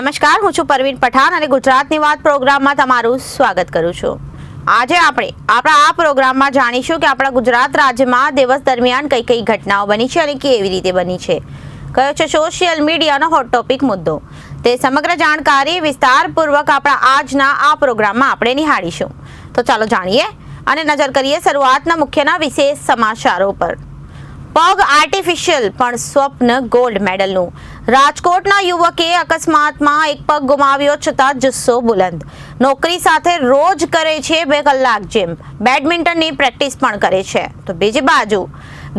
નમસ્કાર, હું છું પરવીન પઠાણ અને ગુજરાતની વાત પ્રોગ્રામમાં તમારું સ્વાગત કરું છું। આજે આપણે આપણા આ પ્રોગ્રામમાં જાણીશું કે આપણા ગુજરાત રાજ્યમાં દિવસ દરમિયાન કઈ કઈ ઘટનાઓ બની છે અને કેવી રીતે બની છે, કયો છે સોશિયલ મીડિયાનો હોટ ટોપિક મુદ્દો। તે સમગ્ર જાણકારી વિસ્તારપૂર્વક આપણા આજના આ પ્રોગ્રામમાં આપણે નિહાળીશું। તો ચાલો જાણીએ અને નજર કરીએ શરૂઆતના મુખ્યના વિશેષ સમાચારો પર। પગ આર્ટિફિશિયલ પણ સ્વપ્ન ગોલ્ડ મેડલનું। રાજકોટના યુવકે અકસ્માતમાં એક પગ ગુમાવ્યો છતાં જુસ્સો બુલંદ। નોકરી સાથે રોજ કરે છે 2 કલાક જીમ, બેડમિન્ટનની પ્રેક્ટિસ પણ કરે છે। તો બીજી બાજુ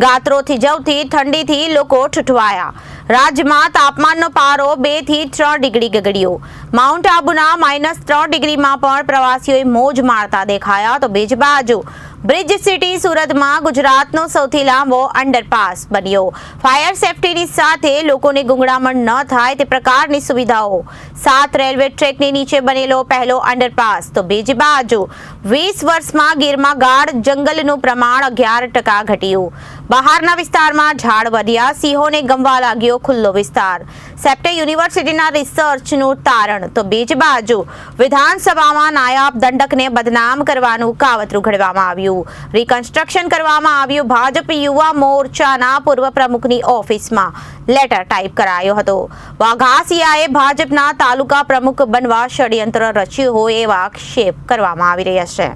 ગાત્રો થીજવતી ઠંડીથી લોકો ઠઠવાયા। રાજ્યમાં તાપમાનનો પારો 2 થી 3 ડિગ્રી ગગડ્યો। માઉન્ટ આબુના -3 ડિગ્રીમાં પણ પ્રવાસીઓએ મોજ માણતા દેખાયા। તો બીજી બાજુ બ્રિજ સિટી સુરતમાં ગુજરાતનો સૌથી લાંબો અંડરપાસ બન્યો। ફાયર સેફટીની સાથે લોકોને ગુંગળામણ ન થાય તે પ્રકારની સુવિધાઓ। 7 રેલવે ટ્રેકની નીચે બનેલો પહેલો અંડરપાસ। તો બીજી બાજુ 20 વર્ષમાં ગીરમાં ગાઢ જંગલનું પ્રમાણ 11% ઘટ્યું। બહારના વિસ્તારમાં ઝાડ વધ્યા, સિંહોને ગમવા લાગ્યો ખુલ્લો વિસ્તાર। સેપ્ટે યુનિવર્સિટીના રિસર્ચનું તારણ। તો બીજી બાજુ વિધાનસભામાં નાયબ દંડકને બદનામ કરવાનું કાવતરું ઘડવામાં આવ્યું। રિકન્સ્ટ્રક્શન કરવામાં આવ્યું। ભાજપ યુવા મોરચાના પૂર્વ પ્રમુખની ઓફિસમાં લેટર ટાઈપ કરાયો હતો। વાઘાસિયાએ ભાજપના તાલુકા પ્રમુખ બનવા ષડયંત્ર રચ્યું હોય એવા આક્ષેપ કરવામાં આવી રહ્યા છે।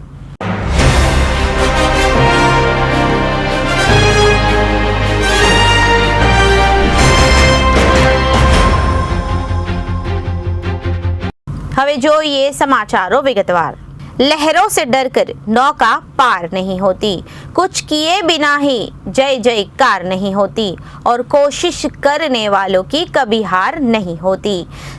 હવે જોઈએ समाचारों विगतवार। लहरों से डरकर नौका पार नहीं होती, कुछ किए बिना ही जय जयकार नहीं होती और कोशिश करने वालों की कभी हार नहीं होती।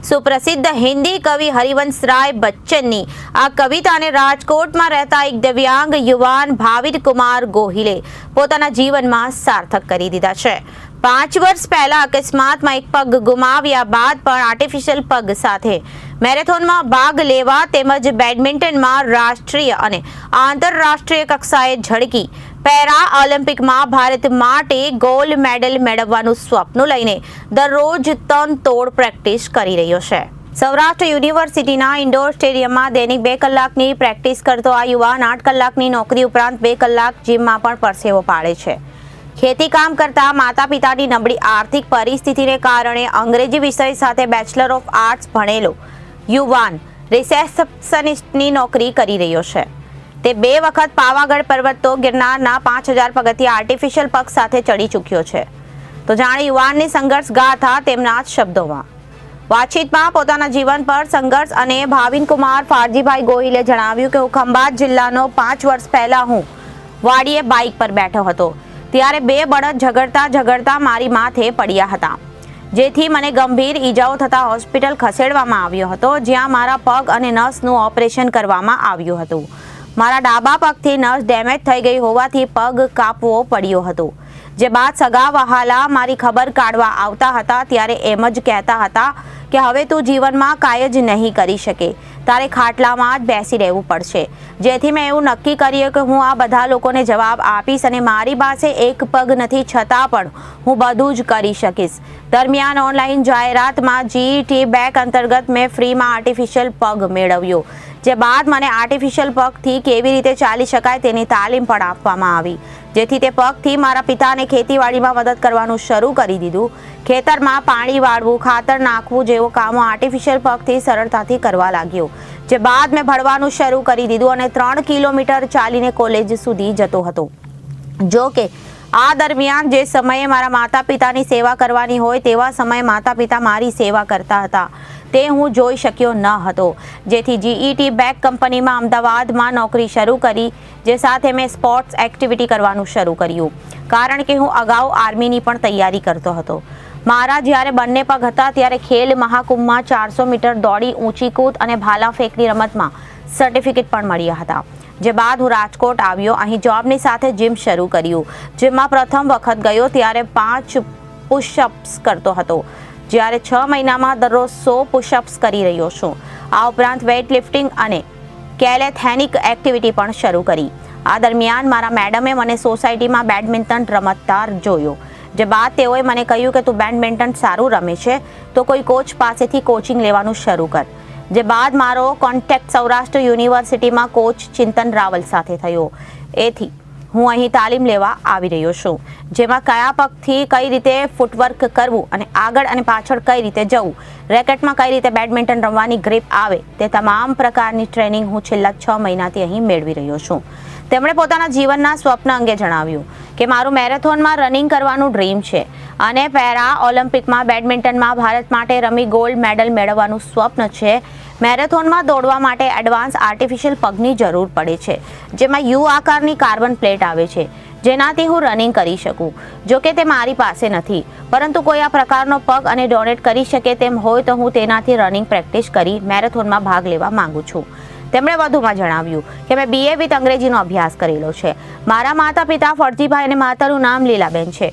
सुप्रसिद्ध हिंदी कवि हरिवंश राय बच्चननी आ कविताने રાજકોટમાં રહેતા એક દિવ્યાંગ યુવાન ભાવિન કુમાર ગોહિલે પોતાના જીવનમાં સાર્થક કરી દીધા છે। 5 વર્ષ પહેલા અકસ્માતમાં એક પગ ગુમાવ્યા બાદ પણ આર્ટિફિશિયલ પગ સાથે મેરેથોનમાં ભાગ લેવા તેમજ બેડમિન્ટનમાં રાષ્ટ્રીય અને આંતરરાષ્ટ્રીય કક્ષાએ ઝળકી પેરા ઓલિમ્પિકમાં ભારત માટે ગોલ્ડ મેડલ મેળવવાનું સ્વપ્ન લઈને દરરોજ તનતોડ પ્રેક્ટિસ કરી રહ્યો છે। સૌરાષ્ટ્ર યુનિવર્સિટીના ઇન્ડોર સ્ટેડિયમમાં દૈનિક 2 કલાકની પ્રેક્ટિસ કરતો આ યુવાન 8 કલાકની નોકરી ઉપરાંત 2 કલાક જીમમાં પણ પરસેવો પાડે છે। ખેતી કામ કરતા માતા પિતાની નબળી આર્થિક પરિસ્થિતિને કારણે અંગ્રેજી વિષય સાથે બેચલર ઓફ આર્ટ્સ ભણેલો યુવાન રિસેપ્શનિસ્ટની નોકરી કરી રહ્યો છે। તે 2 વખત પાવાગઢ પર્વત તો ગિરનારના 5000 પગથિયા આર્ટિફિશિયલ પગ સાથે ચડી ચૂક્યો છે। તો જાણે યુવાનની સંઘર્ષ ગાથા તેમના જ શબ્દોમાં। વાતચીતમાં પોતાના જીવન પર સંઘર્ષ અને ભાવિન કુમાર ફારજીભાઈ ગોહિલે જણાવ્યું કે હું ખંભાત જિલ્લાનો 5 વર્ષ પહેલા હું વાડીએ બાઇક પર બેઠો હતો ત્યારે 2 બળદ ઝઘડતા મારી માથે પડ્યા હતા, જેથી મને ગંભીર ઈજાઓ થતા હોસ્પિટલ ખસેડવામાં આવ્યો હતો, જ્યાં મારા પગ અને નસનું ઓપરેશન કરવામાં આવ્યું હતું। મારા ડાબા પગથી નસ ડેમેજ થઈ ગઈ હોવાથી પગ કાપવો પડ્યો હતો, જે બાદ સગા વહાલા મારી ખબર કાઢવા આવતા હતા ત્યારે એમ જ કહેતા હતા કે હવે તું જીવનમાં કાંઈ જ નહીં કરી શકે, તારે ખાટલામાં જ બેસી રહેવું પડશે। જેથી મેં એવું નક્કી કર્યું કે હું આ બધા લોકોને જવાબ આપીશ અને મારી પાસે એક પગ નથી છતાં પણ હું બધું જ કરી શકીશ। દરમિયાન ઓનલાઈન જાહેરાતમાં જીઈટી બેક અંતર્ગત મેં ફ્રીમાં આર્ટિફિશિયલ પગ મેળવ્યો, જે બાદ મને આર્ટિફિશિયલ પગથી કેવી રીતે ચાલી શકાય તેની તાલીમ પણ આપવામાં આવી, જેથી તે પગથી મારા પિતાને ખેતીવાડીમાં મદદ કરવાનું શરૂ કરી દીધું। ખેતરમાં પાણી વાળવું, ખાતર નાખવું જેવો કામો આર્ટિફિશિયલ પગથી સરળતાથી કરવા લાગ્યો, જે બાદ મેં ભણવાનું શરૂ કરી દીધું અને 3 કિલોમીટર ચાલીને કોલેજ સુધી જતો હતો। જો કે આ દરમિયાન જે સમયે મારા માતા પિતાની સેવા કરવાની હોય તેવા સમયે માતા પિતા મારી સેવા કરતા હતા તે હું જોઈ શક્યો ન હતો, જેથી જીઈટી બેક કંપનીમાં અમદાવાદમાં નોકરી શરૂ કરી, જે સાથે મેં સ્પોર્ટ્સ એક્ટિવિટી કરવાનું શરૂ કર્યું, કારણ કે હું અગાઉ આર્મીની પણ તૈયારી કરતો હતો। મારા જ્યારે બંને પગ હતા ત્યારે ખેલ મહાકુંભમાં 400 મીટર દોડી, ઊંચી કૂદ અને ભાલા ફેંકની રમતમાં સર્ટિફિકેટ પણ મળ્યા હતા, જે બાદ હું રાજકોટ આવ્યો। અહીં જોબની સાથે જીમ શરૂ કર્યું, જેમાં પ્રથમ વખત ગયો ત્યારે 5 પુશઅપ્સ કરતો હતો, જ્યારે 6 મહિનામાં દરરોજ 100 પુશઅપ્સ કરી રહ્યો છું। આ ઉપરાંત વેઇટ લિફ્ટિંગ અને કેલેથેનિક એક્ટિવિટી પણ શરૂ કરી। આ દરમિયાન મારા મેડમે મને સોસાયટીમાં બેડમિન્ટન રમતતા જોયો, જે બાદ તેઓએ મને કહ્યું કે તું બેડમિન્ટન સારું રમે છે તો કોઈ કોચ પાસેથી કોચિંગ લેવાનું શરૂ કર. જે બાદ મારો કોન્ટેક્ટ સૌરાષ્ટ્ર યુનિવર્સિટીમાં કોચ ચિંતન રાવલ સાથે થયો. એથી હું અહીં તાલીમ લેવા આવી રહ્યો છું, જેમાં કયા પગથી કઈ રીતે ફૂટવર્ક કરવું અને આગળ અને પાછળ કઈ રીતે જવું, રેકેટમાં કઈ રીતે બેડમિન્ટન રમવાની ગ્રીપ આવે તે તમામ પ્રકારની ટ્રેનિંગ હું છેલ્લા 6 મહિનાથી અહીં મેળવી રહ્યો છું. તેમણે પોતાના જીવનના સ્વપ્ન અંગે જણાવ્યું કે મારું મેરેથોનમાં રનિંગ કરવાનું ડ્રીમ છે અને પેરા ઓલિમ્પિકમાં બેડમિન્ટનમાં ભારત માટે રમી ગોલ્ડ મેડલ મેળવવાનું સ્વપ્ન છે. મેરેથોનમાં દોડવા માટે એડવાન્સ આર્ટિફિશિયલ પગની જરૂર પડે છે, જેમાં યુ આકારની કાર્બન પ્લેટ આવે છે, જેનાથી હું રનિંગ કરી શકું. જો કે તે મારી પાસે નથી, પરંતુ કોઈ આ પ્રકારનો પગ અને ડોનેટ કરી શકે તેમ હોય તો હું તેનાથી રનિંગ પ્રેક્ટિસ કરી મેરેથોનમાં ભાગ લેવા માંગુ છું. તેમણે વધુમાં જણાવ્યું કે મેં BA વિથ અંગ્રેજીનો અભ્યાસ કરેલો છે. મારા માતા પિતા ફરજીભાઈ અને માતાનું નામ લીલાબેન છે,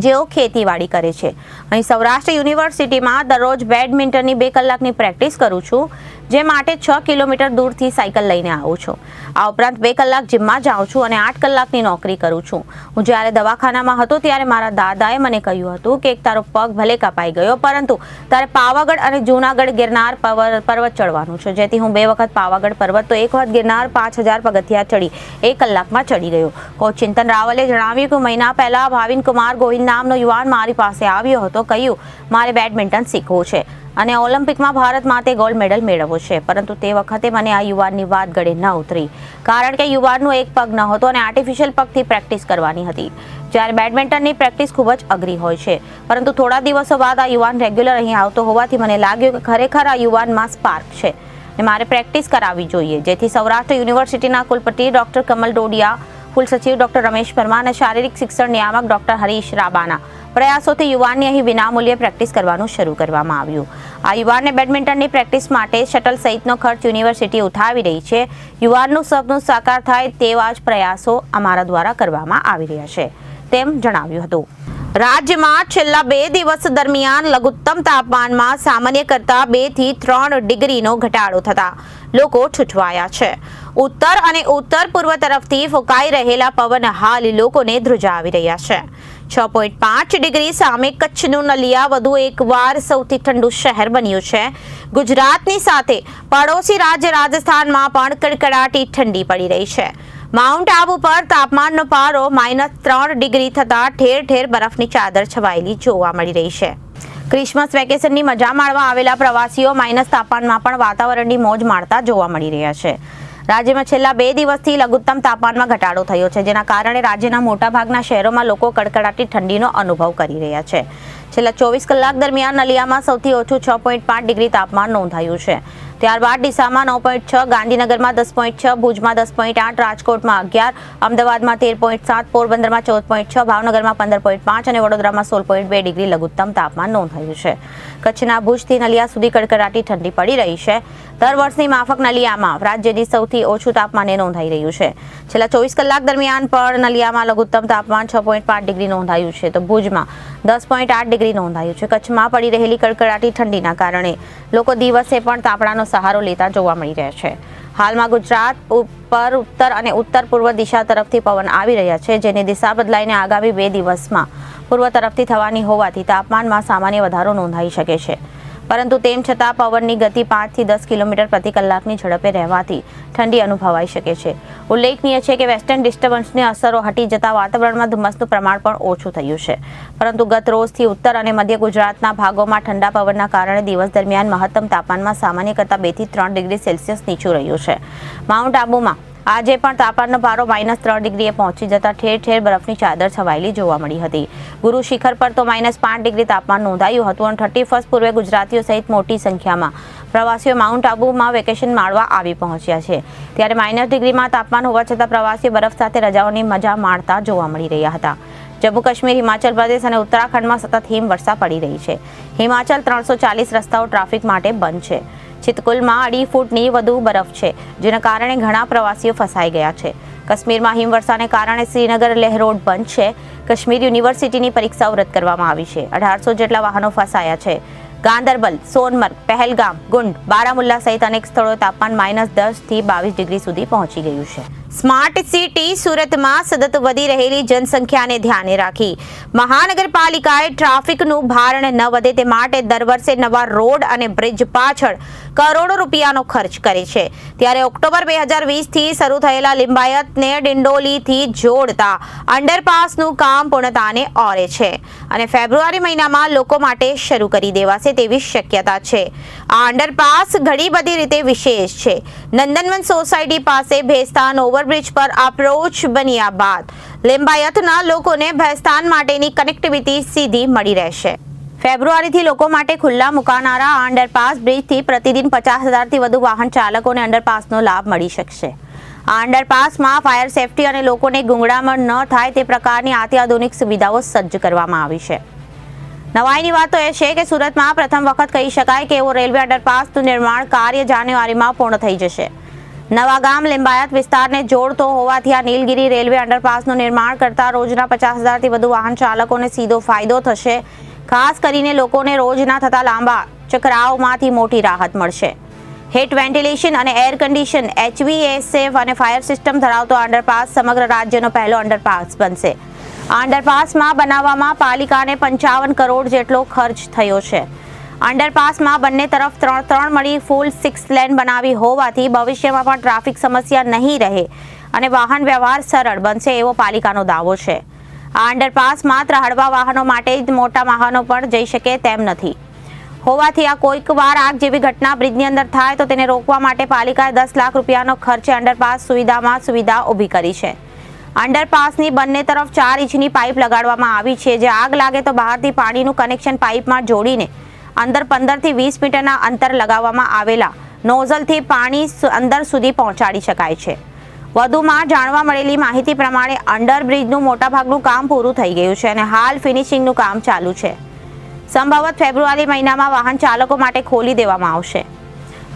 જેઓ ખેતીવાડી કરે છે. અહીં સૌરાષ્ટ્ર યુનિવર્સિટીમાં દરરોજ બેડમિન્ટનની 2 કલાકની પ્રેક્ટિસ કરું છું, જે માટે 6 કિલોમીટર દૂરથી સાયકલ લઈને આવું છું. આ ઉપરાંત 2 કલાક જિમમાં જાઉં છું અને 8 કલાકની નોકરી કરું છું. હું જ્યારે દવાખાનામાં હતો ત્યારે મારા દાદાએ મને કહ્યું હતું કે તારો પગ ભલે કપાઈ ગયો, પરંતુ તારે પાવાગઢ અને જૂનાગઢ ગિરનાર પર્વત ચડવાનું છે. જેથી હું 2 વખત પાવાગઢ પર્વત તો 1 વખત ગિરનાર 5000 પગથિયા ચડી 1 કલાકમાં ચડી ગયો. કોચ ચિંતન રાવલે જણાવ્યું કે મહિના પહેલા ભાવિન કુમાર ગોહિલ નામનો યુવાન મારી પાસે આવ્યો હતો. કહ્યું મારે બેડમિન્ટન શીખવું છે અને ઓલિમ્પિકમાં ભારત માટે ગોલ્ડ મેડલ મેળવવો છે, પરંતુ તે વખતે મને આ યુવાનની વાત ગળે ન ઉતરી, કારણ કે યુવાનનો એક પગ ન હતો અને આર્ટિફિશિયલ પગથી પ્રેક્ટિસ કરવાની હતી. જ્યારે બેડમિન્ટનની પ્રેક્ટિસ ખૂબ જ અઘરી હોય છે, પરંતુ થોડા દિવસો બાદ આ યુવાન રેગ્યુલર અહીં આવતો હોવાથી મને લાગ્યું કે ખરેખર આ યુવાનમાં સ્પાર્ક છે અને મારે પ્રેક્ટિસ કરાવવી જોઈએ. જેથી સૌરાષ્ટ્ર યુનિવર્સિટીના કુલપતિ ડોક્ટર કમલ ડોડિયા, કુલસચિવ ડોક્ટર રમેશ પરમાર અને શારીરિક શિક્ષણ નિયામક ડોક્ટર હરીશ રાબાના પ્રયાસોથી યુવાનની અહીં વિનામૂલ્યે પ્રેક્ટિસ કરવાનું શરૂ કરવામાં આવ્યું. આ યુવાનને બેડમિન્ટનની પ્રેક્ટિસ માટે શટલ સહિતનો ખર્ચ યુનિવર્સિટી ઉઠાવી રહી છે. યુવાનનું સપનું સાકાર થાય તેવા જ પ્રયાસો અમારા દ્વારા કરવામાં આવી રહ્યા છે તેમ જણાવ્યું હતું. રાજ્યમાં છેલ્લા 2 દિવસ દરમિયાન લઘુત્તમ તાપમાનમાં સામાન્ય કરતા 2 થી 3 ડિગ્રીનો ઘટાડો થતા લોકો છૂટવાયા છે. ઉત્તર અને ઉત્તર પૂર્વ તરફથી ફૂંકાઈ રહેલા પવન હાલ લોકોને ધ્રુજાવી રહ્યા છે. 6.5 ડિગ્રી સામે કચ્છનું નલિયા વધુ એકવાર સૌથી ઠંડુ શહેર બન્યું છે. ગુજરાતની સાથે પડોશી રાજ્ય રાજસ્થાનમાં પણ કડકડાટી ઠંડી પડી રહી છે. માઉન્ટ આબુ પર તાપમાનનો પારો -3 ડિગ્રી થતા ઠેર ઠેર બરફની ચાદર છવાયેલી જોવા મળી રહી છે. ક્રિસમસ વેકેશનની મજા માણવા આવેલા પ્રવાસીઓ માઇનસ તાપમાનમાં પણ વાતાવરણની મોજ માણતા જોવા મળી રહ્યા છે. રાજ્યમાં છેલ્લા 2 દિવસથી લઘુત્તમ તાપમાનમાં ઘટાડો થયો છે, જેના કારણે રાજ્યના મોટાભાગના શહેરોમાં લોકો કડકડાટી ઠંડીનો અનુભવ કરી રહ્યા છે. છેલ્લા 24 કલાક દરમિયાન નલિયામાં સૌથી ઓછું 6.5 ડિગ્રી તાપમાન નોંધાયું છે. ત્યારબાદ ડીસામાં 9.6, ગાંધીનગરમાં 10.6, ભુજમાં 10.8, રાજકોટમાં 11, અમદાવાદમાં 13.7, પોરબંદરમાં 14.6, ભાવનગરમાં 15.5 અને વડોદરામાં 16.2 ડિગ્રી લઘુત્તમ તાપમાન નોંધાયું છે. કચ્છના ભુજથી નલિયા સુધી કડકડાટી ઠંડી પડી રહી છે. દર વર્ષની માફક નલિયામાં રાજ્યની સૌથી ઓછું તાપમાન નોંધાઈ રહ્યું છે. છેલ્લા 24 કલાક દરમિયાન પણ નલિયામાં લઘુત્તમ તાપમાન 6.5 ડિગ્રી નોંધાયું છે, તો ભુજમાં 10.8 ડિગ્રી નોંધાયું છે. કચ્છમાં પડી રહેલી કડકડાટી ઠંડીના કારણે લોકો દિવસે પણ તાપણાનો સહારો લેતા જોવા મળી રહ્યા છે. હાલમાં ગુજરાત ઉપર ઉત્તર અને ઉત્તર પૂર્વ દિશા તરફથી પવન આવી રહ્યા છે, જેની દિશા બદલાઈને આગામી 2 દિવસમાં પૂર્વ તરફથી થવાની હોવાથી તાપમાનમાં સામાન્ય વધારો નોંધાઈ શકે છે. પરંતુ તેમ છતાં પવનની ગતિ 5 થી 10 કિલોમીટર પ્રતિ કલાકની ઝડપે રહેવાથી ઠંડી અનુભવાઈ શકે છે. ઉલ્લેખનીય છે કે વેસ્ટર્ન ડિસ્ટર્બન્સની અસરો હટી જતા વાતાવરણમાં ધુમ્મસનું પ્રમાણ પણ ઓછું થયું છે. પરંતુ ગત રોજથી ઉત્તર અને મધ્ય ગુજરાતના ભાગોમાં ઠંડા પવનના કારણે દિવસ દરમિયાન મહત્તમ તાપમાનમાં સામાન્ય કરતાં 2 થી 3 ડિગ્રી સેલ્સિયસ નીચું રહ્યું છે. માઉન્ટ આબુમાં આજે પણ તાપમાનનો પારો -3 ડિગ્રીએ પહોંચી જતા ઠેર ઠેર બરફની ચાદર છવાયેલી જોવા મળી હતી. ગુરુ શિખર પર તો -5 ડિગ્રી તાપમાન નોંધાયું હતું અને 31 પૂર્વે ગુજરાતીઓ સહિત મોટી સંખ્યામાં પ્રવાસીઓ માઉન્ટ આબુમાં વેકેશન માણવા આવી પહોંચ્યા છે. ત્યારે -ડિગ્રીમાં તાપમાન હોવા છતાં પ્રવાસીઓ બરફ સાથે રજાઓની મજા માણતા જોવા મળી રહ્યા હતા. જમ્મુ કાશ્મીર, હિમાચલ પ્રદેશ અને ઉત્તરાખંડમાં સતત હિમવર્ષા પડી રહી છે. હિમાચલ 340 રસ્તાઓ ટ્રાફિક માટે બંધ છે. ચિતકુલમાં 2.5 ફૂટની વધુ બરફ છે, જેના કારણે ઘણા પ્રવાસીઓ ફસાઈ ગયા છે. કાશ્મીરમાં હિમવર્ષાને કારણે શ્રીનગર લેહ રોડ બંધ છે. કાશ્મીર યુનિવર્સિટીની પરીક્ષાઓ રદ કરવામાં આવી છે. 1800 જેટલા વાહનો ફસાયા છે. ગાંદરબલ, સોનમર્ગ, પહેલગામ, ગુંડ, બારામુલ્લા સહિત અનેક સ્થળોએ તાપમાન -10 થી 22 ડિગ્રી સુધી પહોંચી ગયું છે. સ્માર્ટ સિટી સુરતમાં સતત વધી રહેલી જનસંખ્યાને ધ્યાને રાખી મહાનગરપાલિકાએ ટ્રાફિકનું ભારણ ન વધે તે માટે દર વર્ષે નવા રોડ અને બ્રિજ પાછળ કરોડો રૂપિયાનો ખર્ચ કરે છે. ત્યારે ઓક્ટોબર 2020થી શરૂ થયેલા લિંબાયતને ડિંડોલીથી જોડતા અંડરપાસનું કામ પૂર્ણતાને ઓરે છે અને ફેબ્રુઆરી મહિનામાં લોકો માટે શરૂ કરી દેવાશે તેવી શક્યતા છે. આ અંડરપાસ ઘણી બધી રીતે વિશેષ છે. નંદનવન સોસાયટી પાસે ભેસ્તાન ઓવરબ્રિજ પર અપ્રોચ બન્યા બાદ લિંબાયતના લોકોને ભેસ્તાન માટેની કનેક્ટિવિટી સીધી મળી રહેશે. ફેબ્રુઆરીથી લોકો માટે ખુલ્લા મુકાનારા આ અંડરપાસ બ્રિજથી પ્રતિદિન 50,000થી વધુ વાહન ચાલકોને અંડરપાસનો લાભ મળી શકશે. આ અંડરપાસમાં ફાયર સેફટી અને લોકોને ગુંગળામણ ન થાય તે પ્રકારની અત્યાધુનિક સુવિધાઓ સજ્જ કરવામાં આવી છે. નવાઈની વાત તો એ છે કે સુરતમાં પ્રથમ વખત કહી શકાય કે એવો રેલવે અંડરપાસનું નિર્માણ કાર્ય જાન્યુઆરીમાં પૂર્ણ થઈ જશે. નવા ગામ લિંબાયત વિસ્તારને જોડતો હોવાથી આ નીલગિરી રેલવે અંડરપાસનું નિર્માણ કરતા રોજના 50,000થી વધુ વાહન ચાલકોને સીધો ફાયદો થશે. ખાસ કરીને લોકોને રોજના થતા લાંબા ચક્રાઓમાંથી મોટી રાહત મળશે. હીટ વેન્ટિલેશન અને એર કન્ડિશન HVAC અને ફાયર સિસ્ટમ ધરાવતો અંડરપાસ સમગ્ર રાજ્યનો પહેલો અંડરપાસ બનશે. આ અંડરપાસમાં બનાવવામાં પાલિકાને 55 કરોડ જેટલો ખર્ચ થયો છે. અંડરપાસમાં બંને તરફ ત્રણ મળી ફૂલ 6 લેન બનાવી હોવાથી ભવિષ્યમાં પણ ટ્રાફિક સમસ્યા નહીં રહે અને વાહન વ્યવહાર સરળ બનશે એવો પાલિકાનો દાવો છે. આ અંડરપાસ માત્ર હળવા વાહનો માટે જ મોટા વાહનો પણ જઈ શકે તેમ નથી હોવાથી આ કોઈક વાર આગ જેવી ઘટના બ્રિજની અંદર થાય તો તેને રોકવા માટે પાલિકાએ 10 લાખ રૂપિયાનો ખર્ચે અંડરપાસ સુવિધામાં સુવિધા ઊભી કરી છે. અંડરપાસની બંને તરફ 4 ઇંચની પાઇપ લગાડવામાં આવી છે જે આગ લાગે તો બહારથી પાણીનું કનેક્શન પાઇપમાં જોડીને અંદર 15થી 20 મીટરના અંતર લગાવવામાં આવેલા નોઝલથી પાણી અંદર સુધી પહોંચાડી શકાય છે. વધુમાં જાણવા મળેલી માહિતી પ્રમાણે અંડરબ્રિજનું મોટાભાગનું કામ પૂરું થઈ ગયું છે અને હાલ ફિનિશિંગનું કામ ચાલુ છે. સંભવત ફેબ્રુઆરી મહિનામાં વાહન ચાલકો માટે ખોલી દેવામાં આવશે.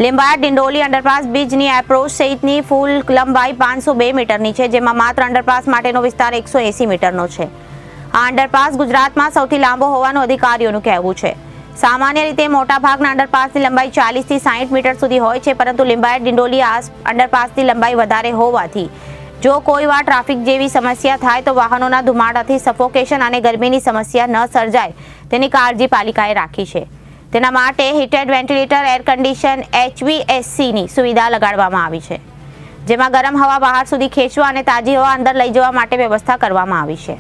લિંબાયત ડિંડોલી અંડરપાસ બ્રિજની એપ્રોચ સહિતની ફૂલ લંબાઈ 502 મીટરની છે જેમાં માત્ર અંડરપાસ માટેનો વિસ્તાર 180 મીટરનો છે. આ અંડરપાસ ગુજરાતમાં સૌથી લાંબો હોવાનું અધિકારીઓનું કહેવું છે. સામાન્ય રીતે મોટાભાગના અંડરપાસની લંબાઈ 40થી 60 મીટર સુધી હોય છે પરંતુ લિંબાયત ડિંડોલી અંડરપાસની લંબાઈ વધારે હોવાથી જો કોઈ વાર ટ્રાફિક જેવી સમસ્યા થાય તો વાહનોના ધુમાડાથી સફોકેશન અને ગરમીની સમસ્યા ન સર્જાય તેની કાળજી પાલિકાએ રાખી છે. તેના માટે હીટેડ વેન્ટિલેટર એર કન્ડિશન HVACની સુવિધા લગાડવામાં આવી છે જેમાં ગરમ હવા બહાર સુધી ખેંચવા અને તાજી હવા અંદર લઈ જવા માટે વ્યવસ્થા કરવામાં આવી છે.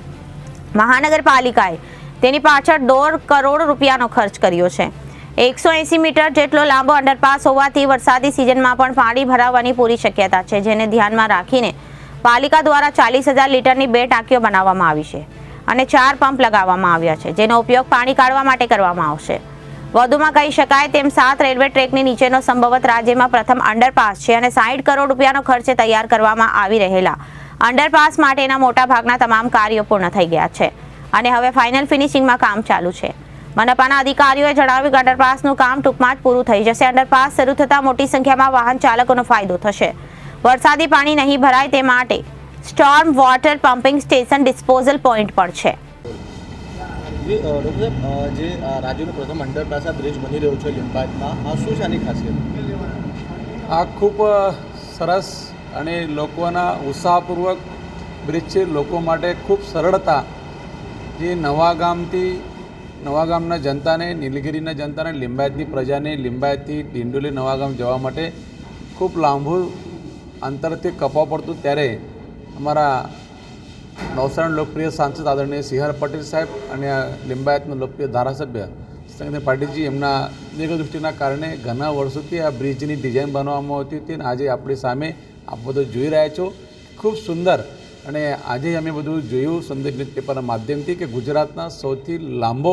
મહાનગરપાલિકાએ તેની પાછળ 1.5 કરોડ રૂપિયાનો ખર્ચ કર્યો છે. 180 મીટર જેટલો લાંબો અંડરપાસ હોવાથી વરસાદી સિઝનમાં પણ પાણી ભરાવાની પૂરી શક્યતા છે જેને ધ્યાનમાં રાખીને પાલિકા દ્વારા 40,000 લીટરની 2 ટાંકીઓ બનાવવામાં આવી છે અને 4 પંપ લગાવવામાં આવ્યા છે જેનો ઉપયોગ પાણી કાઢવા માટે કરવામાં આવશે. વધુમાં કહી શકાય તેમ 7 રેલવે ટ્રેકની નીચેનો સંભવત રાજ્યમાં પ્રથમ અંડરપાસ છે અને 60 કરોડ રૂપિયાનો ખર્ચે તૈયાર કરવામાં આવી રહેલા અંડરપાસ માટેના મોટાભાગના તમામ કાર્યો પૂર્ણ થઈ ગયા છે અને હવે ફાઇનલ ફિનિશિંગમાં કામ ચાલુ છે. મનપાના અધિકારીઓએ જણાવ્યું કે અંડરપાસનું કામ ટૂંકમાં જ પૂરું થઈ જશે. અંડરપાસ શરૂ થતાં મોટી સંખ્યામાં વાહન ચાલકોનો ફાયદો થશે. વરસાદી પાણી નહીં ભરાય તે માટે storm water pumping station disposal point પણ છે. ડૉક્ટર સાહેબ, જે રાજ્યનો પ્રથમ અંડરપાસ આ બ્રિજ બની રહ્યો છે લિંબાયતમાં, આ શું છે આની ખાસિયત? આ ખૂબ સરસ અને લોકોના ઉત્સાહપૂર્વક બ્રિજ છે. લોકો માટે ખૂબ સરળતા જે નવા ગામના જનતાને, નીલગિરીના જનતાને, લિંબાયતની પ્રજાને લિંબાયતથી ડિંડોલી નવા ગામ જવા માટે ખૂબ લાંબુ અંતરથી કપવા પડતું ત્યારે અમારા નવસારીના લોકપ્રિય સાંસદ આદરણીય CR પટેલ સાહેબ અને લિંબાયતના લોકપ્રિય ધારાસભ્ય સંગીતા પાટીલજી એમના દીર્ઘદૃષ્ટિના કારણે ઘણા વર્ષોથી આ બ્રિજની ડિઝાઇન બનાવવામાં આવતી હતી અને આજે આપણી સામે આપ બધું જોઈ રહ્યા છો. ખૂબ સુંદર અને આજે અમે બધું જોયું સંદેશ ન્યૂઝપેપરના માધ્યમથી કે ગુજરાતના સૌથી લાંબો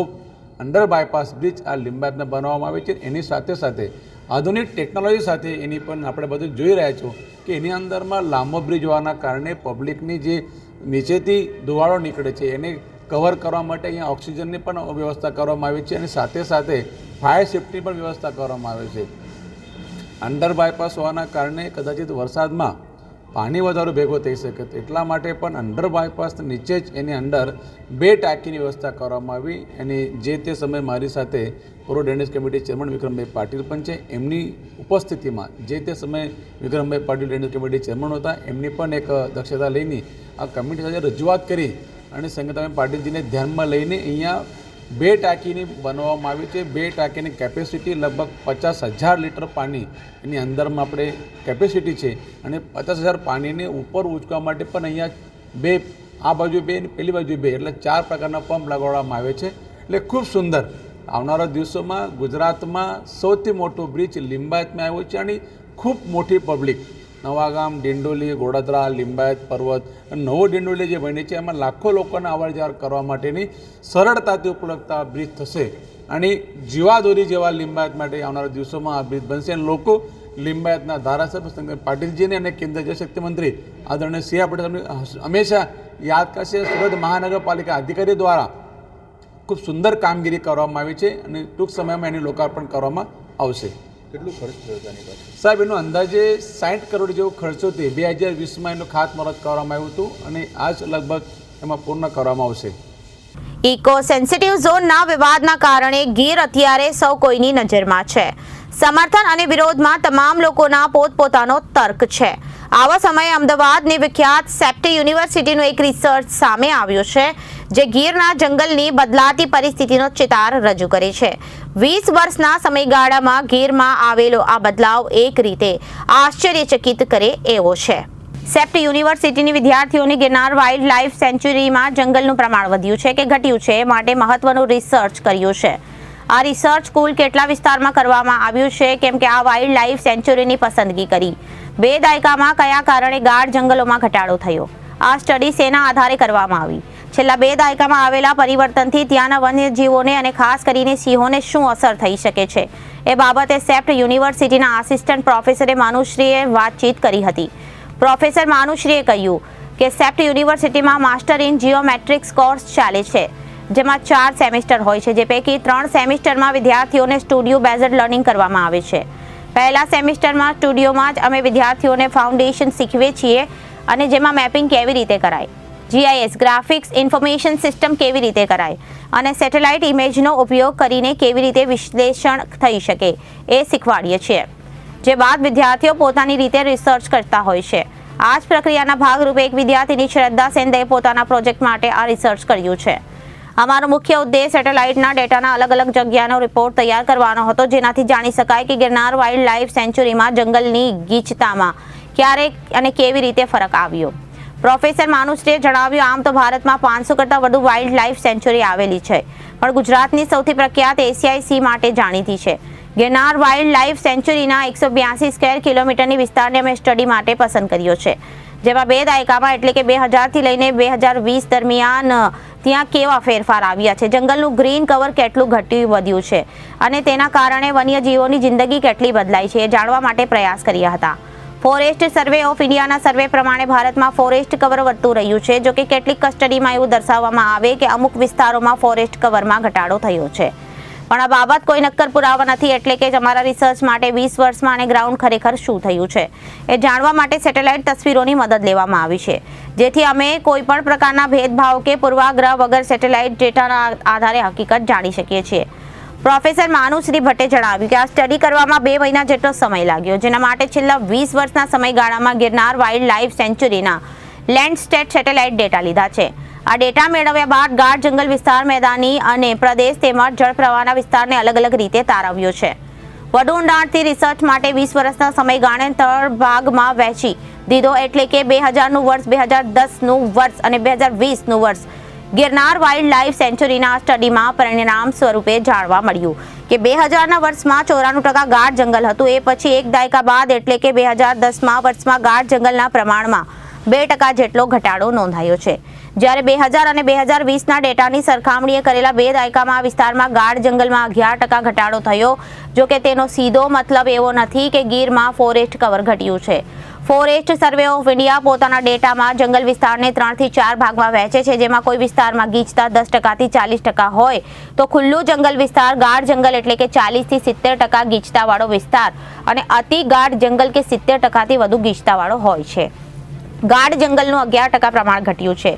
અંડર બાયપાસ બ્રિજ આ લિંબાયતને બનાવવામાં આવે છે. એની સાથે સાથે આધુનિક ટેકનોલોજી સાથે એની પણ આપણે બધું જોઈ રહ્યા છો કે એની અંદરમાં લાંબો બ્રિજ હોવાના કારણે પબ્લિકની જે નીચેથી ધુવાળો નીકળે છે એને કવર કરવા માટે અહીંયા ઓક્સિજનની પણ વ્યવસ્થા કરવામાં આવી છે અને સાથે સાથે ફાયર સેફ્ટી પણ વ્યવસ્થા કરવામાં આવે છે. અંડર બાયપાસ હોવાના કારણે કદાચિત વરસાદમાં પાણી વધારો ભેગો થઈ શકે. તો એટલા માટે પણ અંડર બાયપાસ નીચે જ એની અંદર 2 ટાંકીની વ્યવસ્થા કરવામાં આવી. એની જે તે સમયે મારી સાથે પૂર્વ ડ્રેનેજ કમિટી ચેરમેન વિક્રમભાઈ પાટીલ પણ છે. એમની ઉપસ્થિતિમાં જે તે સમયે વિક્રમભાઈ પાટીલ ડ્રેનેજ કમિટી ચેરમેન હતા. એમની પણ એક દક્ષતા લઈને આ કમિટી સાથે રજૂઆત કરી અને સંગીતાબેન પાટીલજીને ધ્યાનમાં લઈને અહીંયા 2 ટાંકીની બનાવવામાં આવી છે. 2 ટાંકીની કેપેસિટી લગભગ 50,000 લીટર પાણી એની અંદરમાં આપણે કેપેસિટી છે અને 50,000 પાણીને ઉપર ઉંચકવા માટે પણ અહીંયા 2 આ બાજુ 2 અને પેલી બાજુ 2 એટલે 4 પ્રકારના પંપ લગાડવામાં આવે છે. એટલે ખૂબ સુંદર આવનારા દિવસોમાં ગુજરાતમાં સૌથી મોટો બ્રિજ લિંબાયતમાં આવ્યો છે અને ખૂબ મોટી પબ્લિક નવાગામ, ડિંડોલી, ગોડાદરા, લિંબાયત પર્વત અને નવો ડિંડોલી જે બની છે એમાં લાખો લોકોને અવર જવર કરવા માટેની સરળતાથી ઉપલબ્ધતા બ્રિજ થશે અને જીવાદોરી જેવા લિંબાયત માટે આવનારા દિવસોમાં આ બ્રિજ બનશે અને લોકો લિંબાયતના ધારાસભ્ય સંગીતા પાટીલજીને અને કેન્દ્રીય જળશક્તિ મંત્રી આદરણીય સી આર પાટીલ હંમેશા યાદ કરશે. સુરત મહાનગરપાલિકા અધિકારી દ્વારા ખૂબ સુંદર કામગીરી કરવામાં આવી છે અને ટૂંક સમયમાં એનું લોકાર્પણ કરવામાં આવશે. કેટલું ખર્ચ થયો તેની પાસે? સાહેબ એનો અંદાજે 60 કરોડ જેવો ખર્ચો તે 2020માં એનું ખાતમુહૂર્ત કરવામાં આવ્યું હતું અને આજ લગભગ એમાં પૂર્ણ કરવામાં આવશે. ઇકો સેન્સિટિવ ઝોનના વિવાદના કારણે ગીર અત્યારે સૌ કોઈની નજરમાં છે. સમર્થન અને વિરોધમાં તમામ લોકોના પોતપોતાનો તર્ક છે. આવા સમયે અમદાવાદની વિખ્યાત સેપ્ટી યુનિવર્સિટીનું એક રિસર્ચ સામે આવ્યું છે જે ગીરના જંગલની બદલાતી પરિસ્થિતિનો ચિતાર રજૂ કરે છે. 20 વર્ષના સમયગાળામાં ગીરમાં આવેલો આ બદલાવ એક રીતે આશ્ચર્યચકિત કરે એવો છે. સેપ્ટી યુનિવર્સિટીની વિદ્યાર્થીઓને ગિરનાર વાઇલ્ડ લાઇફ સેન્ચ્યુરીમાં જંગલનું પ્રમાણ વધ્યું છે કે ઘટ્યું છે માટે મહત્વનું રિસર્ચ કર્યું છે. આ રિસર્ચ કુલ કેટલા વિસ્તારમાં કરવામાં આવ્યું છે કેમ કે આ વાઇલ્ડ લાઇફ સેન્ચ્યુરીની પસંદગી કરી. 2 દાયકામાં કયા કારણે ગાઢ જંગલોમાં ઘટાડો થયો? આ સ્ટડી શેના આધારે કરવામાં આવી? છેલ્લા 2 દાયકામાં આવેલા પરિવર્તનથી ત્યાંના વન્યજીવોને અને ખાસ કરીને સિંહોને શું અસર થઈ શકે છે એ બાબતે સેપ્ટ યુનિવર્સિટીના આસિસ્ટન્ટ પ્રોફેસરે માનુશ્રીએ વાતચીત કરી હતી. પ્રોફેસર માનુશ્રીએ કહ્યું કે સેપ્ટ યુનિવર્સિટીમાં માસ્ટર ઇન જીઓમેટ્રિક્સ કોર્સ ચાલે છે જેમાં 4 સેમેસ્ટર હોય છે જે પૈકી 3 સેમેસ્ટરમાં વિદ્યાર્થીઓને સ્ટુડિયો બેઝડ લર્નિંગ કરવામાં આવે છે. પહેલા સેમેસ્ટરમાં સ્ટુડિયોમાં જ અમે વિદ્યાર્થીઓને ફાઉન્ડેશન શીખવીએ છીએ અને જેમાં મેપિંગ કેવી રીતે કરાય, GIS ગ્રાફિક્સ ઇન્ફોર્મેશન સિસ્ટમ કેવી રીતે કરાય અને સેટેલાઇટ ઇમેજનો ઉપયોગ કરીને કેવી રીતે વિશ્લેષણ થઈ શકે એ શીખવાડીએ છીએ. જે બાદ વિદ્યાર્થીઓ પોતાની રીતે રિસર્ચ કરતા હોય છે. આ જ પ્રક્રિયાના ભાગરૂપે એક વિદ્યાર્થીની શ્રદ્ધા સેંદેએ પોતાના પ્રોજેક્ટ માટે આ રિસર્ચ કર્યું છે. અમારો મુખ્ય ઉદ્દેશ સેટેલાઇટના ડેટાના અલગ અલગ જગ્યાનો રિપોર્ટ તૈયાર કરવાનો હતો જેનાથી જાણી શકાય કે ગિરનાર વાઇલ્ડ લાઇફ સેન્ચ્યુરીમાં જંગલની ગીચતામાં ક્યારે અને કેવી રીતે ફરક આવ્યો. પ્રોફેસર માનુશ્રીએ જણાવ્યું આમ તો ભારતમાં 500 કરતાં વધુ વાઇલ્ડ લાઇફ સેન્ચ્યુરી આવેલી છે પણ ગુજરાતની સૌથી પ્રખ્યાત એશિયાઈ સિંહ માટે જાણીતી છે. ગિરનાર વાઇલ્ડ લાઇફ સેન્ચ્યુરીના 182 સ્ક્વેર કિલોમીટરની વિસ્તારને અમે સ્ટડી માટે પસંદ કર્યો છે જેમાં 2 દાયકામાં એટલે કે 2000થી લઈને 2020 દરમિયાન ત્યાં કેવા ફેરફાર આવ્યા છે, જંગલનું ગ્રીન કવર કેટલું ઘટ્યું વધ્યું છે અને તેના કારણે વન્યજીવોની જિંદગી કેટલી બદલાઈ છે એ જાણવા માટે પ્રયાસ કર્યા હતા. ફોરેસ્ટ સર્વે ઓફ ઇન્ડિયાના સર્વે પ્રમાણે ભારતમાં ફોરેસ્ટ કવર વધતું રહ્યું છે. જો કે કેટલીક સ્ટડીમાં એવું દર્શાવવામાં આવે કે અમુક વિસ્તારોમાં ફોરેસ્ટ કવરમાં ઘટાડો થયો છે પણ આ બાબત કોઈ નક્કર પુરાવા નથી. એટલે કે અમારા રિસર્ચ માટે 20 વર્ષમાં અને ગ્રાઉન્ડ ખરેખર શું થયું છે એ જાણવા માટે સેટેલાઇટ તસવીરોની મદદ લેવામાં આવી છે જેથી અમે કોઈ પણ પ્રકારના ભેદભાવ કે પૂર્વાગ્રહ વગર સેટેલાઇટ ડેટાના આધારે હકીકત જાણી શકીએ છીએ. પ્રોફેસર માનુશ્રી ભટ્ટે જણાવ્યું કે આ સ્ટડી કરવામાં 2 મહિના જેટલો સમય લાગ્યો જેના માટે છેલ્લા 20 વર્ષના સમયગાળામાં ગિરનાર વાઇલ્ડ લાઇફ સેન્ચ્યુરીના લેન્ડસ્ટેટ સેટેલાઇટ ડેટા લીધા છે. આ ડેટા મેળવ્યા બાદ ગાઢ જંગલ વિસ્તાર, મેદાની અને પ્રદેશ તેમજ જળપ્રવાહના વિસ્તારને અલગ અલગ રીતે તારવ્યો છે. વધુ ઊંડાણથી રિસર્ચ માટે 20 વર્ષના સમયગાળાને 3 ભાગમાં વહેંચી દીધો એટલે કે 2000નું વર્ષ, 2010નું વર્ષ અને 2020નું વર્ષ. ગિરનાર વાઇલ્ડ લાઇફ સેન્ચ્યુરીના સ્ટડીમાં પરિણામ સ્વરૂપે જાણવા મળ્યું કે 2000ના વર્ષમાં 94% ગાઢ જંગલ હતું. એ પછી 1 દાયકા બાદ એટલે કે 2010માં વર્ષમાં ગાઢ જંગલના પ્રમાણમાં 2% જેટલો ઘટાડો નોંધાયો છે. જ્યારે 2000 અને 2020ના ડેટાની સરખામણીએ કરેલા 2 દાયકામાં આ વિસ્તારમાં ગાઢ જંગલમાં 11% ઘટાડો થયો. જો કે તેનો સીધો મતલબ એવો નથી કે ગીરમાં ફોરેસ્ટ કવર ઘટ્યું છે. ફોરેસ્ટ સર્વે ઓફ ઇન્ડિયા પોતાના ડેટામાં જંગલ વિસ્તારને 3 થી 4 ભાગમાં વહેંચે છે જેમાં કોઈ વિસ્તારમાં ગીચતા 10% થી 40% હોય તો ખુલ્લું જંગલ વિસ્તાર, ગાઢ જંગલ એટલે કે 40 થી 70% ગીચતાવાળો વિસ્તાર અને અતિ ગાઢ જંગલ કે 70% થી વધુ ગીચતાવાળો હોય છે. ગાઢ જંગલનું 11% પ્રમાણ ઘટ્યું છે.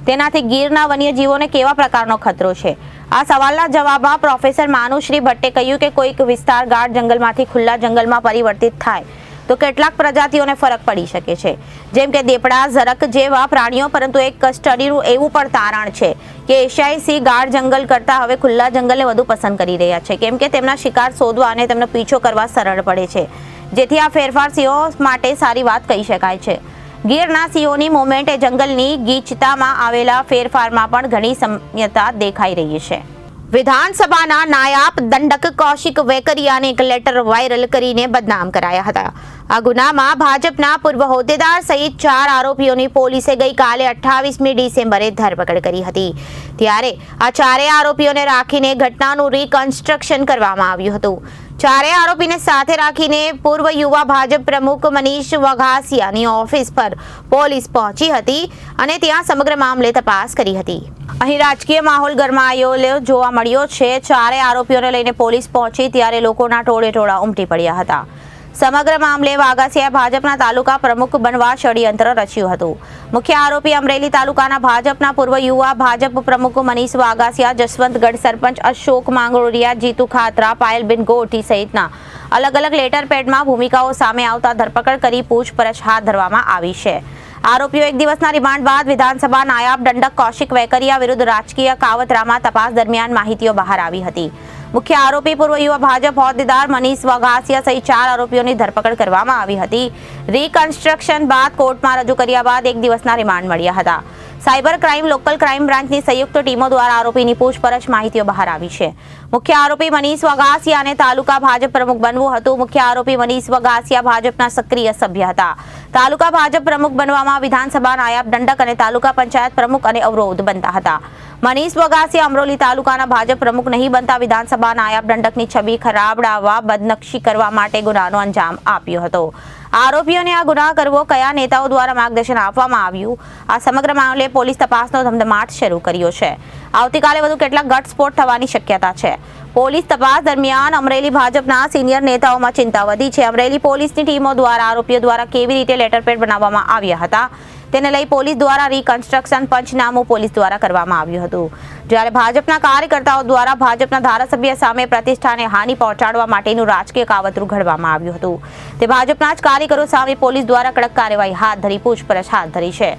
તેનાથી ગીરના વન્યજીવોને કેવા પ્રકારનો ખતરો છે? આ સવાલના જવાબમાં પ્રોફેસર માનુશ્રી ભટ્ટે કહ્યું કે કોઈક વિસ્તાર ગાઢ જંગલમાંથી ખુલ્લા જંગલમાં પરિવર્તિત થાય તો કેટલાક પ્રજાતિઓને ફરક પડી શકે છે, જેમ કે દેપડા, ઝરક જેવા પ્રાણીઓ. પરંતુ એક સ્ટડીનું એવું પણ તારણ છે કે એશિયાઈ સિંહ ગાઢ જંગલ કરતાં હવે ખુલ્લા જંગલને વધુ પસંદ કરી રહ્યા છે, કેમ કે તેમના શિકાર શોધવા અને તેમનો પીછો કરવા સરળ પડે છે, જેથી આ ફેરફાર સિંહો માટે સારી વાત કહી શકાય છે. ગીરના સિંહોની મૂવમેન્ટ એ જંગલની ગીચતામાં આવેલા ફેરફારમાં પણ ઘણી સામ્યતા દેખાઈ રહી છે. વિધાનસભાના નાયબ દંડક કૌશિક વેકરિયાને એક લેટર વાયરલ કરીને બદનામ કરાયા હતા. આ ગુનામાં ભાજપના પૂર્વ હોદ્દેદાર સહિત 4 આરોપીઓની પોલીસે ગઈકાલે 28મી ડિસેમ્બરે ધરપકડ કરી હતી. ત્યારે આ 4 આરોપીઓને રાખીને ઘટનાનું રિકન્સ્ટ્રક્શન કરવામાં આવ્યું હતું. 4 આરોપીને સાથે રાખીને પૂર્વ યુવા ભાજપ પ્રમુખ મનીષ વઘાસિયાની ઓફિસ પર પોલીસ પહોંચી હતી અને ત્યાં સમગ્ર મામલે તપાસ કરી હતી. અહીં રાજકીય માહોલ ગરમાયો જોવા મળ્યો છે. 4 આરોપીઓને લઈને પોલીસ પહોંચી ત્યારે લોકોના ટોળે-ટોળા ઉમટી પડ્યા હતા. સમગ્ર મામલે વાઘાસિયાએ ભાજપના તાલુકા પ્રમુખ બનવા ષડયંત્ર રચ્યું હતું. મુખ્ય આરોપી અમરેલી તાલુકાના ભાજપના પૂર્વ યુવા ભાજપ પ્રમુખ મનીષ વાઘાસિયા, જસવંતગઢ સરપંચ અશોક માંગરોળિયા, જીતુ ખાતરા, પાયલબેન ગોઠી સહિતના અલગ અલગ લેટર પેડમાં ભૂમિકાઓ સામે આવતા ધરપકડ કરી પૂછપરછ હાથ ધરવામાં આવી છે. આરોપીઓ 1 દિવસના રિમાન્ડ બાદ વિધાનસભા નાયબ દંડક કૌશિક વેકરિયા વિરુદ્ધ રાજકીય કાવતરામાં તપાસ દરમિયાન માહિતીઓ બહાર આવી હતી. મુખ્ય આરોપી પૂર્વ યુવા ભાજપ હોદ્દેદાર મનીષ વઘાસિયા સહિત 4 આરોપીઓની ધરપકડ કરવામાં આવી હતી. રિકન્સ્ટ્રક્શન બાદ કોર્ટમાં રજૂ કર્યા બાદ 1 દિવસના રિમાન્ડ મળ્યા હતા. સાયબર ક્રાઇમ લોકલ ક્રાઇમ બ્રાન્ચની સંયુક્ત ટીમો દ્વારા આરોપીની પૂછપરછ માહિતીઓ બહાર આવી છે. મુખ્ય આરોપી મનીષ વઘાસિયાને તાલુકા ભાજપ પ્રમુખ બનવું હતું. મુખ્ય આરોપી મનીષ વઘાસિયા ભાજપના સક્રિય સભ્ય હતા. તાલુકા ભાજપ પ્રમુખ બનવામાં વિધાનસભા નાયબ દંડક અને તાલુકા પંચાયત પ્રમુખ અને અવરોધ બનતા હતા. મનીષ વઘાસિયા અમરોલી તાલુકાના ભાજપ પ્રમુખ નહીં બનતા વિધાનસભા નાયબ દંડકની છબી ખરાબડાવવા, બદનક્ષી કરવા માટે ગુનાનો અંજામ આપ્યો હતો. આરોપીઓને આ ગુના કરવો કયા નેતાઓ દ્વારા માર્ગદર્શન આપવામાં આવ્યું, આ સમગ્ર મામલે પોલીસ તપાસનો ધમધમાટ શરૂ કર્યો છે. આવતીકાલે વધુ કેટલાક ઘટસ્ફોટ થવાની શક્યતા છે. પોલીસ તપાસ દરમિયાન અમરેલી ભાજપના સિનિયર નેતાઓમાં ચિંતા વધી છે. અમરેલી પોલીસની ટીમો દ્વારા આરોપીઓ દ્વારા કેવી રીતે લેટરપેડ બનાવવામાં આવ્યા હતા તેને લઈ પોલીસ દ્વારા રિકન્સ્ટ્રક્શન પંચનામું પોલીસ દ્વારા કરવામાં આવ્યું હતું. જ્યારે ભાજપના કાર્યકર્તાઓ દ્વારા ભાજપના ધારાસભ્ય સામે પ્રતિષ્ઠાને હાનિ પહોંચાડવા માટેનું રાજકીય કાવતરું ઘડવામાં આવ્યું હતું. તે ભાજપના જ કાર્યકરો સામે પોલીસ દ્વારા કડક કાર્યવાહી હાથ ધરી પૂછપરછ હાથ ધરી છે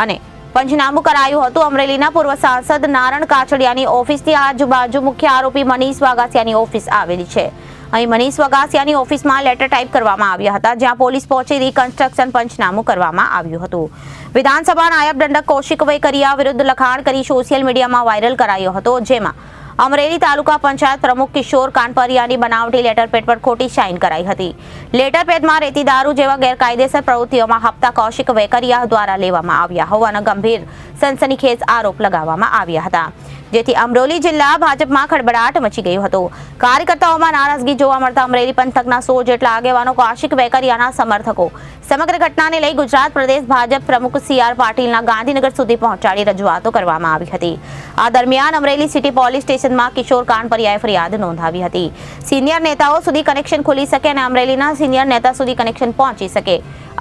અને પંચનામું કરાયું હતું. અમરેલીના પૂર્વ સાંસદ નારણ કાછડિયાની ઓફિસની આજુબાજુ મુખ્ય આરોપી મનીષ વઘાસિયાની ઓફિસ આવેલી છે. અહીં મનીષ વઘાસિયાની ઓફિસમાં લેટર ટાઈપ કરવામાં આવ્યા હતા, જ્યાં પોલીસ પહોંચી રિકન્સ્ટ્રક્શન પંચનામું કરવામાં આવ્યું હતું. વિધાનસભા નાયબ દંડક કૌશિક વેકરિયા વિરુદ્ધ લખાણ કરી સોશિયલ મીડિયામાં વાયરલ કરાયો હતો, જેમાં અમરેલી તાલુકા પંચાયત પ્રમુખ કિશોર કાનપરિયાની બનાવટી લેટરપેડ પર ખોટી સાઇન કરાઈ હતી. લેટરપેડમાં રેતી દારૂ જેવા ગેરકાયદેસર પ્રવૃત્તિઓમાં હપ્તા કૌશિક વેકરિયા દ્વારા લેવામાં આવ્યા હોવાના ગંભીર સનસનીખેજ આરોપ લગાવવામાં આવ્યા હતા, જેથી અમરેલી જિલ્લા ભાજપમાં ખળબળાટ મચી ગયો હતો. કાર્યકર્તાઓમાં નારાજગી જોવા મળતા અમરેલી પંથકના 100 જેટલા આગેવાનો કૌશિક વેકરિયાના સમર્થકો સમગ્ર ઘટનાને લઈ ગુજરાત પ્રદેશ ભાજપ પ્રમુખ CR પાટીલના ગાંધીનગર સુધી પહોંચાડી રજૂઆતો કરવામાં આવી હતી. આ દરમિયાન અમરેલી સિટી પોલીસ સ્ટેશનમાં કિશોર કાનપરિયાએ ફરિયાદ નોંધાવી હતી. સિનિયર નેતાઓ સુધી કનેક્શન ખુલી શકે અને અમરેલીના સિનિયર નેતા સુધી કનેક્શન પહોંચી શકે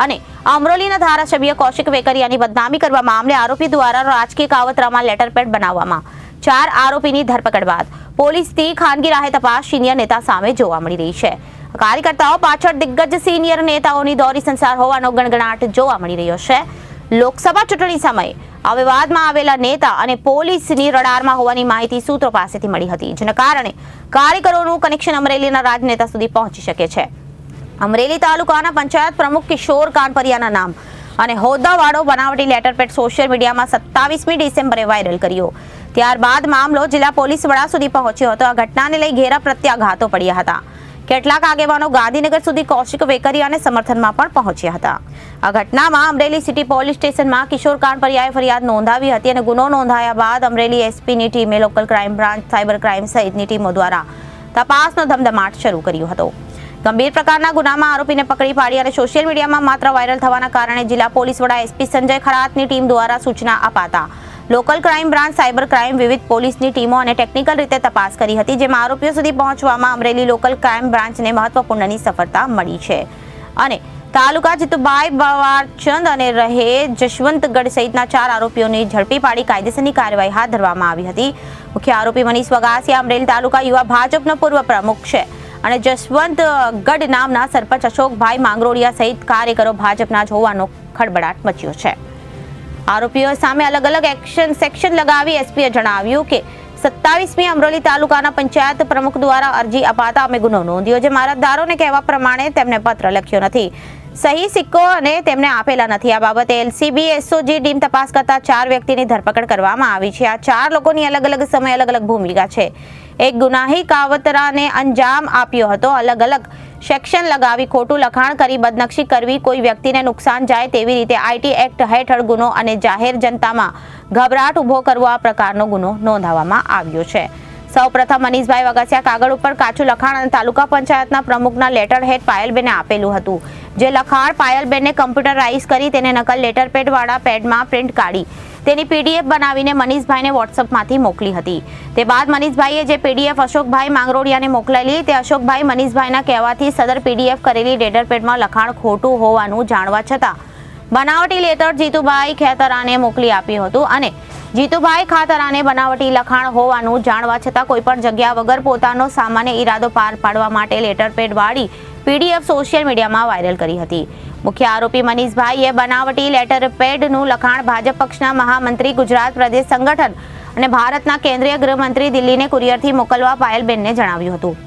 અને અમરેલીના ધારાસભ્ય કૌશિક વેકરિયાની બદનામી કરવા મામલે આરોપી દ્વારા રાજકીય કાવતરામાં લેટરપેડ બનાવવામાં 4 આરોપીની ધરપકડ બાદ પોલીસની ખાનગી રાહે તપાસ સિનિયર નેતા સામે જોવા મળી રહી છે. કાર્યકર્તાઓ પાછળ દિગ્ગજ સિનિયર નેતાઓની દોરી સંસાર હોવાનો ગણગણાટ જોવા મળી રહ્યો છે. લોકસભા ચૂંટણી સમયે આ વિવાદમાં આવેલા નેતા અને પોલીસની રડારમાં હોવાની માહિતી સૂત્રો પાસેથી મળી હતી, જેના કારણે કાર્યકરોનું કનેક્શન અમરેલીના રાજનેતા સુધી પહોંચી શકે છે. અમરેલી તાલુકાના પંચાયત પ્રમુખ કિશોર કાનપરિયાના નામ અને હોદ્દાવાળો બનાવટી લેટરપેડ સોશિયલ મીડિયામાં 27મી ડિસેમ્બરે વાયરલ કર્યો. ત્યારબાદ મામલો જિલ્લા પોલીસ વડા સુધી પહોંચ્યો હતો. આ ઘટનાને લઈ ઘેરા પ્રત્યાઘાતો પડ્યા હતા. કેટલાક આગેવાનો ગાંધીનગર સુધી કૌશિક વેકરિયાને સમર્થનમાં પણ પહોંચ્યા હતા. આ ઘટનામાં અમરેલી સિટી પોલીસ સ્ટેશનમાં કિશોર કાનપરિયાએ ફરિયાદ નોંધાવી હતી અને ગુનો નોંધાયા બાદ અમરેલી એસપીની ટીમે local crime branch, cyber crime સહિતની ટીમો દ્વારા તપાસનો ધમધમાટ શરૂ કર્યો હતો. ગંભીર પ્રકારના ગુનામાં આરોપીને પકડી પાડી અને સોશિયલ મીડિયામાં માત્ર વાયરલ થવાના કારણે જિલ્લા પોલીસ વડા એસપી સંજય ખરાતની ટીમ દ્વારા સૂચના અપાતા local crime branch, cyber crime, વિવિધ પોલીસની ટીમો અને ટેકનિકલ રીતે તપાસ કરી હતી, જેમાં આરોપીઓ સુધી પહોંચવામાં અમરેલી લોકલ ક્રાઇમ બ્રાન્ચને મહત્વપૂર્ણની સફળતા મળી છે અને તાલુકા જીતુભાઈ બવારચંદ અને રહે જશવંતગઢ સહિતના 4 આરોપીઓને ઝડપી પાડી કાયદેસરની કાર્યવાહી હાથ ધરવામાં આવી હતી. મુખ્ય આરોપી મનીષ વગાસિયા અમરેલી તાલુકા યુવા ભાજપનો પૂર્વ પ્રમુખ છે અને જશવંતગઢ નામના સરપંચ અશોકભાઈ માંગરોળિયા સહિત કાર્યકરો ભાજપના જ હોવાનો ખળબળાટ મચ્યો છે. આરોપીઓ સામે અલગ અલગ એક્શન સેક્શન લગાવી એસપીએ જણાવ્યું કે 27મી અમરેલી તાલુકાના પંચાયત પ્રમુખ દ્વારા અરજી અપાતા અમે ગુનો નોંધ્યો છે. મામલતદારોને કહેવા પ્રમાણે તેમને પત્ર લખ્યો નથી, સહી સિક્કો અને તેમને આપેલા નથી. આ બાબતે એલસીબી એસઓજી ટીમ તપાસ કરતા 4 વ્યક્તિની ધરપકડ કરવામાં આવી છે. આ 4 લોકોની અલગ અલગ સમયે અલગ અલગ ભૂમિકા છે. એક ગુનાહી કાવતરાને અંજામ આપ્યો હતો, અલગ અલગ સેક્શન લગાવી ખોટું લખાણ કરી બદનક્ષી કરવી, કોઈ વ્યક્તિને નુકસાન જાય તેવી રીતે આઈટી એક્ટ હેઠળ ગુનો અને જાહેર જનતામાં ગભરાટ ઉભો કરવો આ પ્રકારનો ગુનો નોંધાવવામાં આવ્યો છે. સૌપ્રથમ મનીષભાઈ વગાસિયા કાગળ ઉપર કાચું લખાણ અને તાલુકા પંચાયતના પ્રમુખના લેટર હેડ પાયલબેને આપેલું હતું. જે લખાણ પાયલબેનને કમ્પ્યુટરાઇઝ કરી તેને નકલ લેટર પેડવાળા પેડમાં પ્રિન્ટ કાઢી તેની પીડીએફ બનાવીને મનીષભાઈને વોટ્સઅપમાંથી મોકલી હતી. તે બાદ મનીષભાઈએ જે પીડીએફ અશોકભાઈ માંગરોળિયાને મોકલેલી તે અશોકભાઈ મનીષભાઈના કહેવાથી સદર પીડીએફ કરેલી લેટર પેડમાં લખાણ ખોટું હોવાનું જાણવા છતાં બનાવટી લેટર જીતુભાઈ ખેતરાને મોકલી આપ્યું હતું અને જીતુભાઈ ખાતરાને બનાવટી લખાણ હોવાનું જાણવા છતાં કોઈપણ જગ્યા વગર પોતાનો સામાન્ય ઈરાદો પાર પાડવા માટે લેટર પેડ વાળી પીડીએફ સોશિયલ મીડિયામાં વાયરલ કરી હતી. મુખ્ય આરોપી મનીષભાઈએ બનાવટી લેટર પેડનું લખાણ ભાજપ પક્ષના મહામંત્રી, ગુજરાત પ્રદેશ સંગઠન અને ભારતના કેન્દ્રીય ગૃહમંત્રી દિલ્હીને કુરિયરથી મોકલવા પાયલબેનને જણાવ્યું હતું.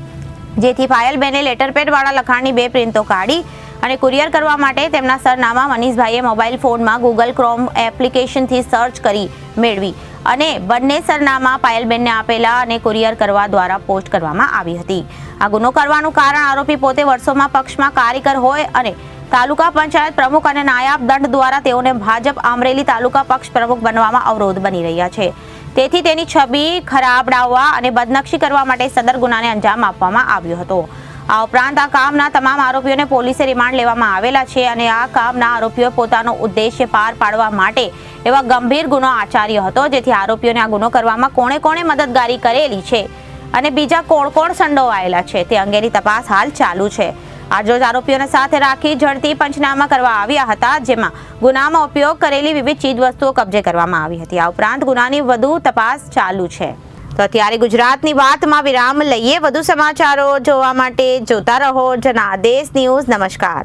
જેથી પાયલબેને લેટર પેડવાળા લખાણની 2 પ્રિન્ટો કાઢી અને કુરિયર કરવા માટે તેમના સરનામા મનીષભાઈએ મોબાઈલ ફોનમાં ગૂગલ ક્રોમ એપ્લિકેશનથી સર્ચ કરી મેળવી અને બંને સરનામા પાયલબેનને આપેલા અને કુરિયર કરવા દ્વારા પોસ્ટ કરવામાં આવી હતી. આ ગુનો કરવાનું કારણ આરોપી પોતે વર્ષોમાં પક્ષમાં કાર્યકર હોય અને તાલુકા પંચાયત પ્રમુખ અને નાયબ દંડ દ્વારા તેઓને ભાજપ અમરેલી તાલુકા પક્ષ પ્રમુખ બનવામાં અવરોધ બની રહ્યા છે. તેથી તેની છબી ખરાબડાવવા અને બદનક્ષી કરવા માટે સદર ગુનાને અંજામ આપવામાં આવ્યો હતો. આ ઉપરાંત આ કામના તમામ આરોપીઓને પોલીસે રિમાન્ડ લેવામાં આવેલા છે અને આ કામના આરોપીઓ પોતાનો ઉદ્દેશ્ય પાર પાડવા માટે એવા ગંભીર ગુનો આચર્યો હતો, જેથી આરોપીઓને આ ગુનો કરવામાં કોણે કોણે મદદગારી કરેલી છે અને બીજા કોણ કોણ સંડોવાયેલા છે તે અંગેની તપાસ હાલ ચાલુ છે. આજરોજ આરોપીઓને સાથે રાખી ઝડપી પંચનામા કરવા આવ્યા હતા, જેમાં ગુનામાં ઉપયોગ કરેલી વિવિધ ચીજવસ્તુઓ કબજે કરવામાં આવી હતી. આ ઉપરાંત ગુનાની વધુ તપાસ ચાલુ છે. તો અત્યારે ગુજરાતની વાતમાં વિરામ લઈએ. વધુ સમાચારો જોવા માટે જોતા રહો જનાદેશ ન્યૂઝ. નમસ્કાર.